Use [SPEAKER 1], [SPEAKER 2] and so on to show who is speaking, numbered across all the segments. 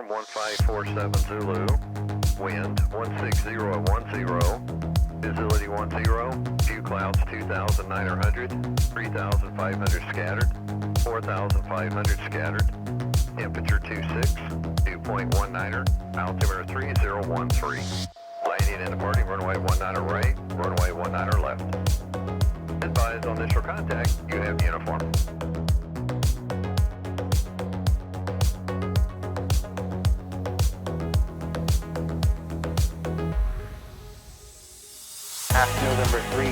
[SPEAKER 1] uniform 1547 Zulu, wind 160 at 10, visibility 10, few clouds 2,900, 3,500 scattered, 4,500 scattered, temperature 26, 2.19er, altimeter 3013. Landing and departing runway 19er right, runway 19er left. Advised on initial contact, you have uniform.
[SPEAKER 2] November 30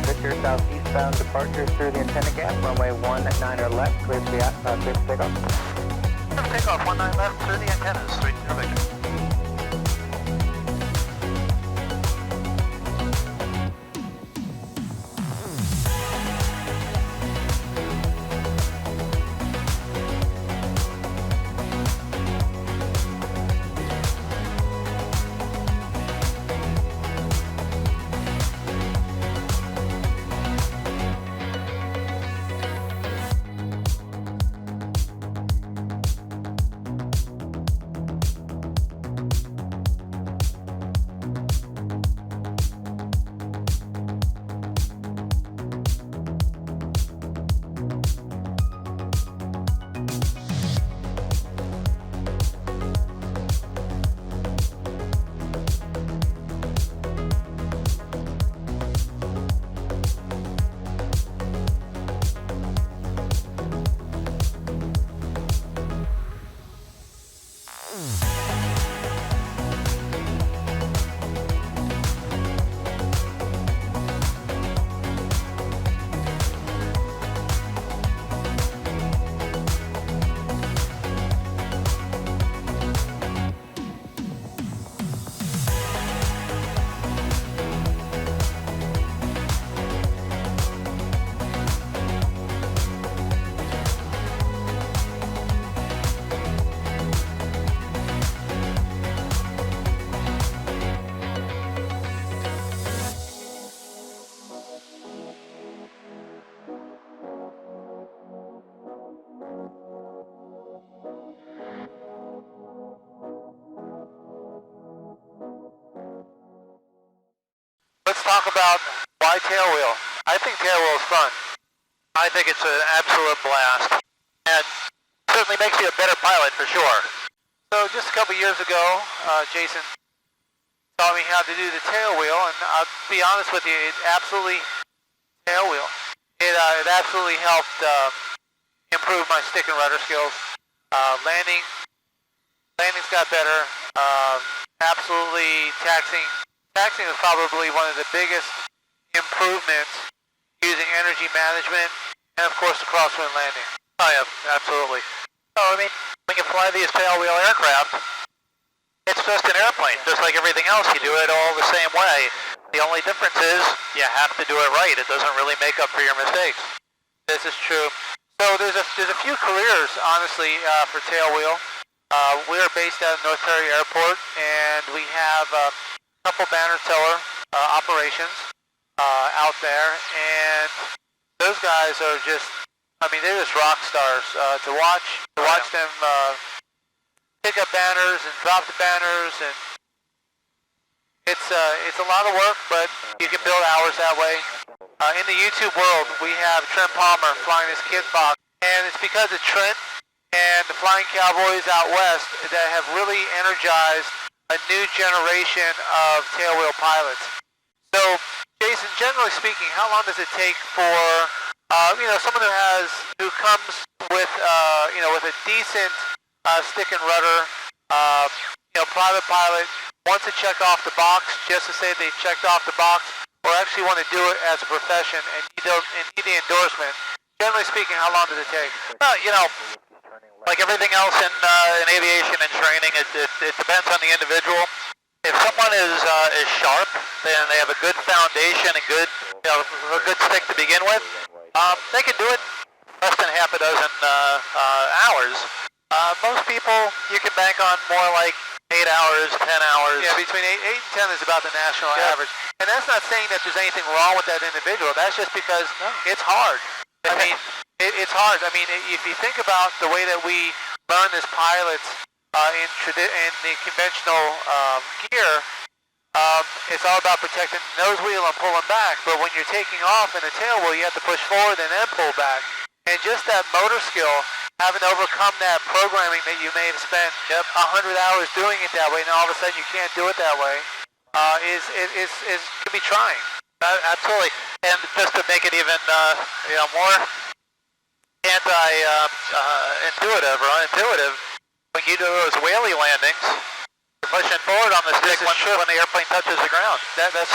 [SPEAKER 2] Victor, southeastbound departure through the antenna gap, runway 19er left, clear for takeoff.
[SPEAKER 3] Takeoff 19 left through the antennas, 30 Victor. Let's talk about why tailwheel. I think tailwheel is fun. I think it's an absolute blast, and certainly makes you a better pilot for sure. So just a couple years ago, Jason taught me how to do the tailwheel, and I'll be honest with you, it absolutely tailwheel. It absolutely helped improve my stick and rudder skills. Landing's got better. Absolutely taxing. Taxing is probably one of the biggest improvements using energy management, and of course the crosswind landing. Oh yeah, absolutely. So I mean, when you fly these tailwheel aircraft, it's just an airplane, just like everything else. You do it all the same way. The only difference is you have to do it right. It doesn't really make up for your mistakes. This is true. So there's a few careers, honestly, for tailwheel. We are based out of North Perry Airport, and we have a couple banner tiller operations out there, and those guys are just, I mean, they're just rock stars. To watch them pick up banners and drop the banners, and it's a lot of work, but you can build hours that way. In the YouTube world, we have Trent Palmer flying his kit box, and it's because of Trent and the Flying Cowboys out west that have really energized a new generation of tailwheel pilots. So, Jason, generally speaking, how long does it take for someone who comes with with a decent stick and rudder, private pilot, wants to check off the box just to say they checked off the box, or actually want to do it as a profession and need the endorsement? Generally speaking, how long does it take? Well, like everything else in aviation and training, it depends on the individual. If someone is sharp, then they have a good foundation and a good stick to begin with, they can do it less than half a dozen hours. Most people, you can bank on more like 8 hours, 10 hours. Yeah, between 8 and 10 is about the national average. And that's not saying that there's anything wrong with that individual. That's just because it's hard. I mean, it's hard. I mean, if you think about the way that we learn as pilots, in the conventional gear, it's all about protecting the nose wheel and pulling back. But when you're taking off in a tail wheel, you have to push forward and then pull back. And just that motor skill, having overcome that programming that you may have spent 100 hours doing it that way, and all of a sudden you can't do it that way, is can be trying.
[SPEAKER 4] Absolutely. And just to make it even more intuitive or unintuitive, when you do those whaley landings, you're pushing forward on the stick when the airplane touches the ground.
[SPEAKER 3] That's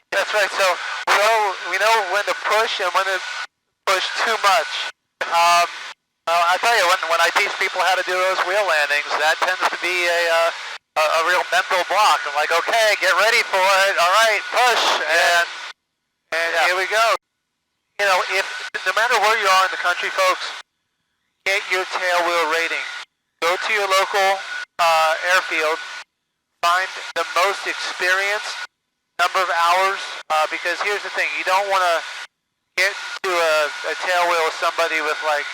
[SPEAKER 3] that's right. So we know when to push and when to push too much.
[SPEAKER 4] Well, I tell you, when I teach people how to do those wheel landings, that tends to be a real mental block. I'm like, okay, get ready for it. All right, push, and
[SPEAKER 3] here we go. You know, if no matter where you are in the country, folks, get your tail wheel rating. Go to your local airfield, find the most experienced number of hours, because here's the thing, you don't want to get into a tail wheel with somebody with like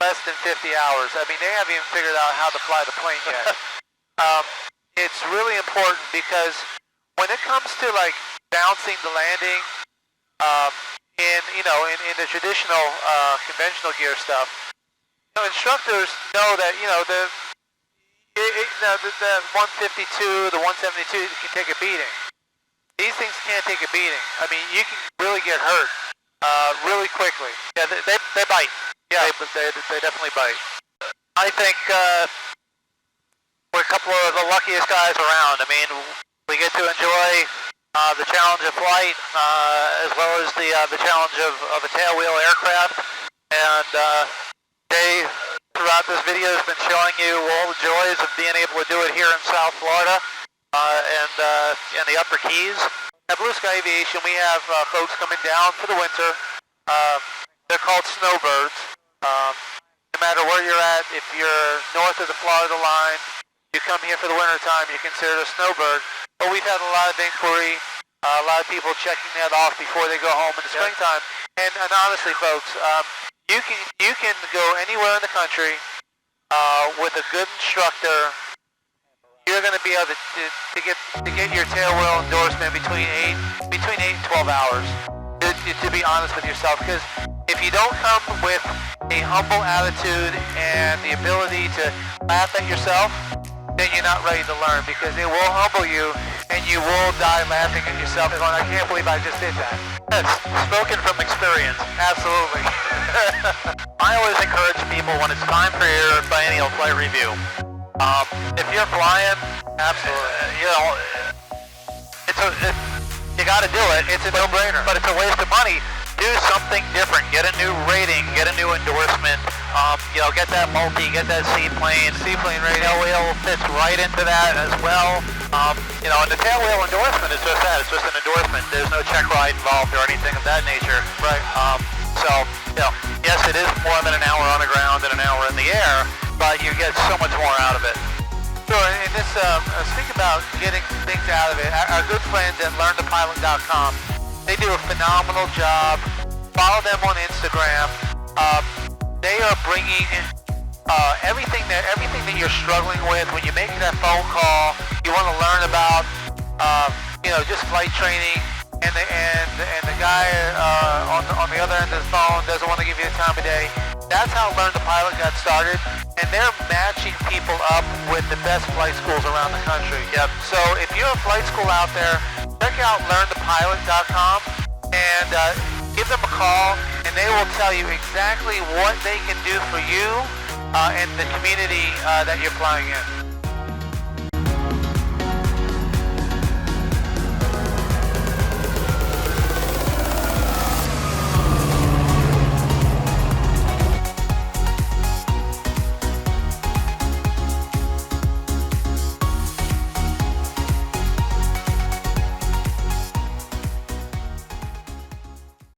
[SPEAKER 3] less than 50 hours. I mean, they haven't even figured out how to fly the plane yet. It's really important because when it comes to like bouncing the landing, in the traditional conventional gear stuff, instructors know that the 152, the 172 can take a beating. These things can't take a beating. I mean, you can really get hurt really quickly.
[SPEAKER 4] Yeah, they bite. Yeah, they definitely bite. I think we're a couple of the luckiest guys around. I mean, we get to enjoy the challenge of flight as well as the challenge of a tailwheel aircraft. And Dave, throughout this video, has been showing you all the joys of being able to do it here in South Florida and the Upper Keys.
[SPEAKER 3] At Blue Sky Aviation, we have folks coming down for the winter. They're called snowbirds. No matter where you're at, if you're north of the Florida line, you come here for the winter time, you're considered a snowbird. But we've had a lot of inquiry, a lot of people checking that off before they go home in the springtime. And honestly, folks, you can go anywhere in the country with a good instructor. You're going to be able to get your tailwheel endorsement between 8 and 12 hours. To be honest with yourself, because if you don't come with a humble attitude and the ability to laugh at yourself, then you're not ready to learn, because it will humble you and you will die laughing at yourself going, I can't believe I just did that.
[SPEAKER 4] That's spoken from experience.
[SPEAKER 3] Absolutely.
[SPEAKER 4] I always encourage people when it's time for your biennial flight review. If you're flying, absolutely, you got to do it. It's a no-brainer, but it's a waste of money. Do something different. Get a new rating. Get a new endorsement. Get that multi. Get that seaplane.
[SPEAKER 3] Seaplane rating.
[SPEAKER 4] Tailwheel fits right into that as well. And the tailwheel endorsement is just that. It's just an endorsement. There's no check ride involved or anything of that nature.
[SPEAKER 3] Right.
[SPEAKER 4] Yes, it is more than an hour on the ground and an hour in the air, but you get so much more out of it.
[SPEAKER 3] Sure, and this, speak about getting things out of it. Our good friends at LearnToPilot.com, they do a phenomenal job. Follow them on Instagram. They are bringing everything that you're struggling with when you make that phone call. You want to learn about, just flight training, and the guy on the other end of the phone doesn't want to give you the time of day. That's how Learn to Pilot got started, and they're matching people up with the best flight schools around the country.
[SPEAKER 4] Yep.
[SPEAKER 3] So if you're a flight school out there, check out LearnToPilot.com and give them a call, and they will tell you exactly what they can do for you and the community that you're flying in.